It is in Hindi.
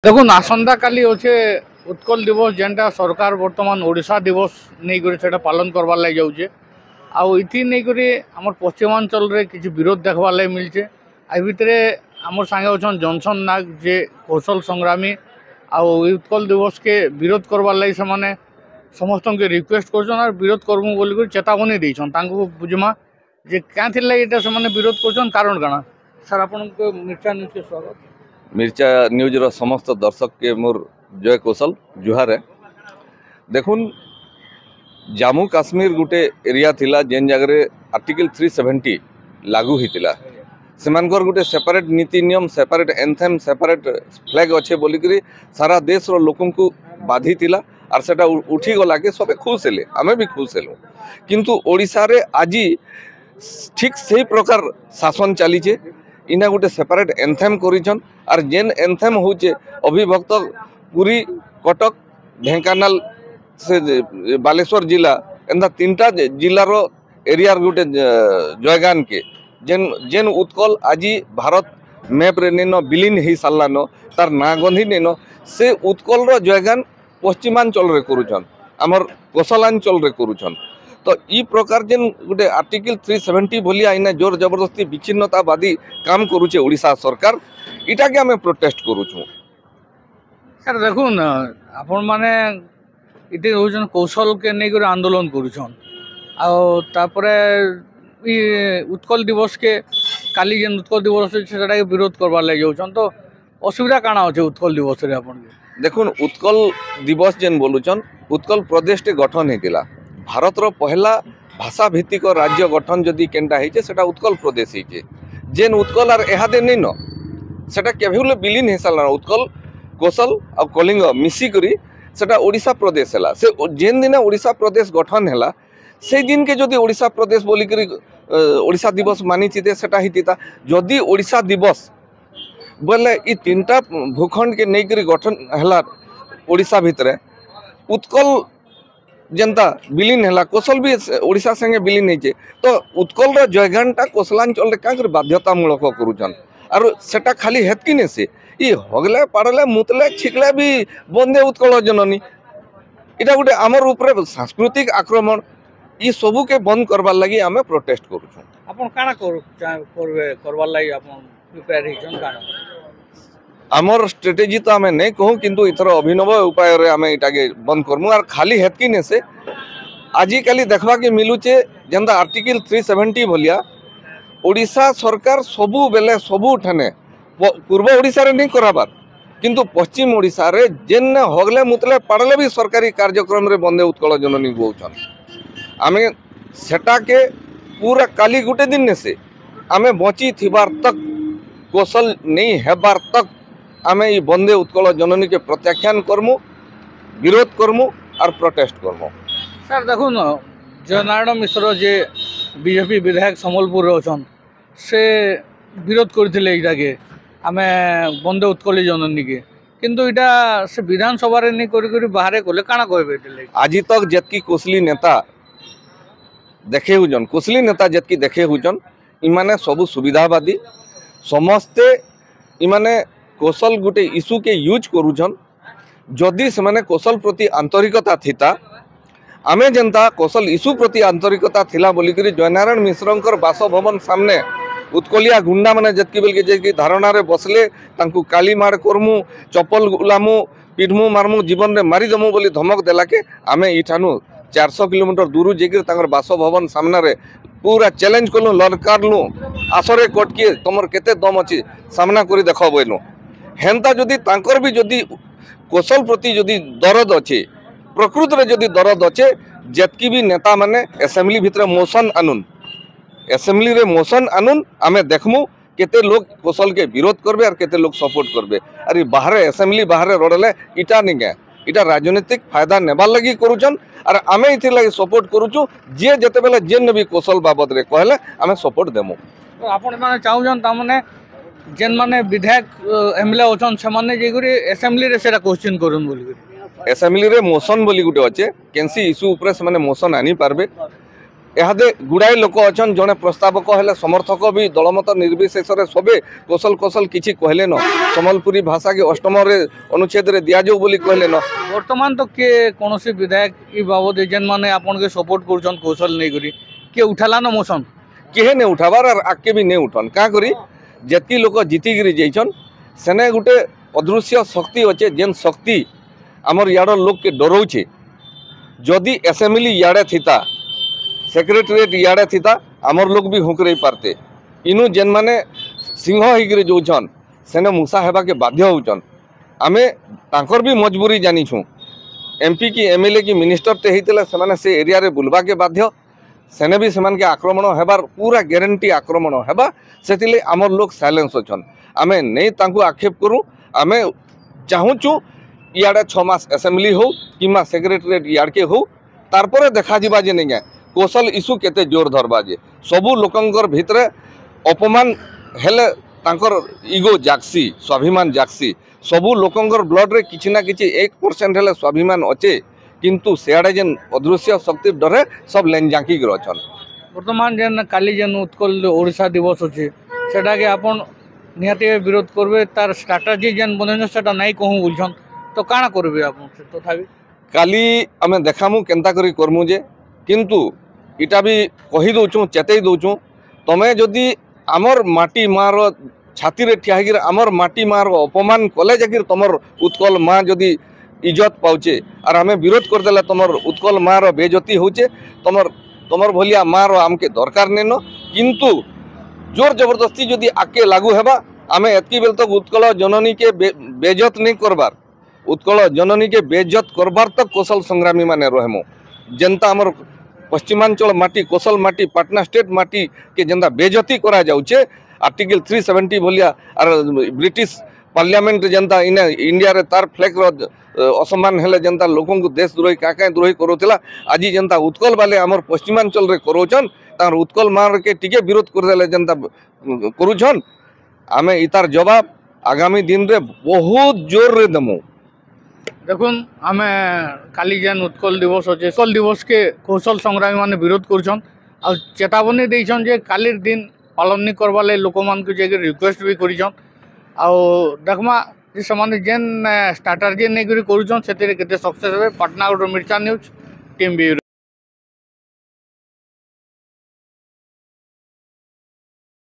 দেখুন আসন্তা কালি হচ্ছে উৎকল দিবস যেটা সরকার বর্তমান ওড়িশা দিবস নেই করে সেটা পালন করবার লাগে যাচ্ছে আইথি নেই করে আমার পশ্চিমাঞ্চলের কিছু বিরোধ দেখবার লাগে মিলছে এই ভিতরে আমার সাথে অছেন জনসন নাগ যে কৌশল সংগ্রামী উৎকল দিবসকে বিরোধ করবার লাগে সে সমস্তকে রিকোয়েস্ট করছেন আর বিরোধ করবু বলি করে চেতাবনী দিয়েছেন তাঁকু বুঝমা যে ক্যাঁথির লাগে এটা সে বিরোধ করছেন কারণ কাଣା স্যার আপনার মির্চা নিউজকে স্বাগত। मिर्चा न्यूज़र समस्त दर्शक के मोर जय कौशल जुहार है। देखुन जम्मू काश्मीर गोटे एरिया थिला जेन जगह आर्टिकल 370 लागू होता से गोटे सेपरेट नीति नियम सेपरेट एंथेम सेपरेट फ्लैग अच्छे बोलिक सारा देश रो लोक को बाधी थिला और सेटा उठी गला के सबे खुश हेले आमे भी खुश हेलु किंतु ओडिशा रे आज ठीक से प्रकार शासन चलीचे इना गोटे सेपरेट एंथेम करिछन और जेन एंथेम होचे अभिभक्त पुरी कटक ढेंकानाल से बालेश्वर जिला एंदा तीनटा जिलार एरिया गोटे जयगान के जेन जेन उत्कल आज भारत मैप रे नेनो विलीन हो सारान तार ना गंधी नेनो से उत्कल जयगान पश्चिमांचल रे करुछन आमर कोसलांचल रे करुछन। तो ई प्रकार जेन गोटे आर्टिकल 370 भलिया आईना जोर जबरदस्ती विच्छिन्नतावादी काम करुचे ओडिशा सरकार इटा के आमे प्रोटेस्ट करुछु। सर देखुन आपण माने इटे होजन कौशल के नै करे आंदोलन करुछन तापरे ई उत्कल दिवस के काली जेन उत्कल दिवस सेटा के विरोध करबार लागि जाउछन तो असुविधा काना होचे उत्कल दिवस रे आपण के देखुन उत्कल दिवस जेन बोलुछन उत्कल प्रदेश टे गठन हेतिला भारत रो पहला भाषा भित्तिक राज्य गठन जदि केनटा हेचे सेटा उत्कल प्रदेश हेचे जेन उत्कल आर एहादे नै न सेटा केभुले विलीन हे साला उत्कल कौशल और कलिंग मिसी करी सेटा ओडिशा प्रदेश हला से जेन दिन ओडिशा प्रदेश गठन हला से दिन के जदि ओडिशा प्रदेश बोली करी ओडिशा दिवस मानी चिते सेटा हितिता जदि ओडिशा दिवस बोले ई तीनटा भूखंड के नै करी गठन हला ओडिशा भितरे उत्कल जनता विलीन है कौशल भी ओडिशा संगे विलीन है तो उत्कल जयगानटा कौशलांचल क्या बाध्यतामूलक करुचन और सेटा खाली हेतकी ने से ये हगले पाड़ले मुतले छिकले भी बंदे उत्कल जननी इटा गोटे आमर ऊपर सांस्कृतिक आक्रमण ये सबू के बंद करवार लगी आम प्रोटेस्ट करुछन। आपन काना करवार लगी आपन प्रिपेयर हिजन काना आमर स्ट्रेटेजी तो आम नहीं कहूँ किंतु इथर अभिनव उपाय आम इटाके बंद करमु और खाली हेतकी ने से आजिकाली देखवा के मिलुचे जेंदा आर्टिकल 370 भलिया ओडिशा सरकार सबू बेले सबू ठाने पूर्व ओडिशा रे नहीं कराबार किंतु पश्चिम ओडिशा रे जेन हगले मुतले पाड़ले भी सरकारी कार्यक्रम रे बंदे उत्कल जननी बोचन आमे सेटा के पूरा काली गुटे दिन ने से आमे बची थिबार तक कौशल नहीं हेबार तक आमे ई बंदे उत्कल जननी के प्रत्याख्यान करमु विरोध करमु और प्रोटेस्ट करमु। सर देखुन जयनारायण मिश्र जे बीजेपी विधायक सम्बलपुर अच्छन से विरोध करथिले इटा के आमे बंदे उत्कल जननी के किंतु इटा से विधानसभा रे नहीं करी बाहर कोले काना कहबे आज तक जतकी कोसली नेता देखे हुजन कोसली नेता जतकी देखे हुजन इमाने सबु सुविधावादी समस्ते इमाने कौशल गोटे इश्यू के यूज करुछन जदि से माने कौशल प्रति आंतरिकता थिता आमे जनता कौशल इश्यू प्रति आंतरिकता थिला बोली करी जयनारायण मिश्रंकर बासभवन सामने उत्कलिया गुंडा माने जतकी बेल के जे धारणा रे बसले तांकु काली मार करमु चप्पल गुलामु पिढमु मारमु जीवन रे मारी दमु बोली धमक देला के आमे इठानु 400 किलोमीटर दूर जेकर तांकर बासभवन सामने रे पूरा चैलेंज कलु ललकारलु आसरे कटके तमर केते दम अछि सामना करी देखो बोइनु हेंता जदि तांकर भी जदि कौशल प्रति जदि दरद अच्छे प्रकृत रे जदि दरद अच्छे जतकी भी नेता माने असेंबली भितर मोशन आनुन असेंबली रे मोशन आनुन आमे देखमु केते लोग कौशल के विरोध करबे और केते लोग सपोर्ट करबे अरे बाहर असेंबली बाहर रडले इटा निगे इटा राजनीतिक फायदा नेबार लगी करूछन और आमे इथि लगी सपोर्ट करूछु जे जते बेले जेन भी कौशल बाबद रे कहले आमे सपोर्ट देमु। तो आपण माने चाहुजन ता माने जेन माने विधायक एमएलए ओछन से माने जे गुरी असेंबली रे सेरा क्वेश्चन करन बोली असेंबली रे मोशन बोली गुटे अच्छे कैंसी इश्यू ऊपर से माने मोशन आनी पारबे एहादे गुड़ाए लोक अच्छन जड़े प्रस्तावक हेले समर्थक भी दलमत निर्विशेष सबे कौशल कौशल किसी कहले न सम्बलपुरी भाषा के अष्टम अनुच्छेद रे दिया जाऊ बोली कहले न वर्तमान तो किए कौन विधायक इ बाबद जेन मैंने आपन के सपोर्ट कर कौशल नहीं करी किए उठाला न मोशन किहे ने उठाबार और आगे भी नहीं उठन क्या करी जितकी लोक जीतिकी जाइछन सेने गुटे अदृश्य शक्ति अच्छे जेन शक्ति आमर यार लोक के डराऊे जदि असेंबली याड़े थिता सेक्रेटेरिएट याड़े थिता आमर लोग भी हुकरे पारते इनु जेन माने सिंह होकर जोछन सेने मूसा हेबा के बाध्य होचन आमे तांकर भी मजबूरी जानी छूँ एमपी की एमएलए की मिनिस्टर ते होते से से एरिया रे बुलवा के बाध्य सेने भी से आक्रमण हेबार पूरा ग्यारंटी आक्रमण हेबा से आमर लोग साइलेंस अच्छन आमे नहीं तांकु आक्षेप करूँ आमे चाहूँ इे 6 मास असेंबली हो कि सेक्रेटेरिएट याड़के हो तारपर देखा जा जे नहीं कौशल इश्यू केते जोर धरबा जे सबू लोकंकर भितरे अपमान हेले तांकर इगो जागसी स्वाभिमान जागसी सबू लोकंकर ब्लड रे किछि ना किछि 1% हेले स्वाभिमान अच्छे किंतु सियाड़े जेन अदृश्य शक्ति डरे सब लेन जाकी अच्छन वर्तमान जेन काली जेन उत्कल ओडिशा दिवस अच्छे सेटा के आपन निहाती विरोध करबे तार स्ट्राटेजी जेन बनेन सेटा नहीं कहूँ बुझन तो काना करबे आपन तथापि काली आमे देखामु केंता करी करमु जे किंतु इटा भी कही दौचु चेतई दौचु तमें जदि आमर माटी मार छाती रे ठिया होकर आमर माटी मार अपमान कले जाकर तुमर उत्कल माँ जदि इज्जत पाउचे और आमे विरोध करदेला तुमर उत्कल माँ बेजती होचे तुमर भलिया माँ आमके दरकार नेन किंतु जोर जबरदस्ती जदि आके लागू हेबा आमे एतकी बेल तक उत्कल जननी के बेजत नहीं करबार उत्कल जननी के बेइज्जत करबार तक कौशल संग्रामी माने रहमु जनता आमर पश्चिमांचल माटी कौशल माटी पाटना स्टेट माटी के जेंता बेइज्जती करा जाउचे आर्टिकल 370 भलिया और ब्रिटिश पार्लियामेंट जनता इने इंडिया रे तार फ्लैग असम्मान हेले जनता लोकन को देश द्रोही क्या द्रोही करोतिला आज जनता उत्कल वाले आमर पश्चिमांचल रे करोचन तार उत्कल मार के टिके विरोध करदेले जनता करूछन आमे इतार जवाब आगामी दिन रे बहुत जोर रे दमु देखुन आमे काली जेन उत्कल दिवस अच्छे उत्कल दिवस के कौशल संग्रामी माने विरोध करछन आ चेतावनी देछन जे कालीर दिन पालन नहीं करवा ले लोक मान के जे रिक्वेस्ट भी करिछन आ देखमा जे समान जेन स्ट्रैटेजी नहीं करी करूछन सेते केते सक्सेस होबे पटना मिर्चा न्यूज टीम ब्यूरो।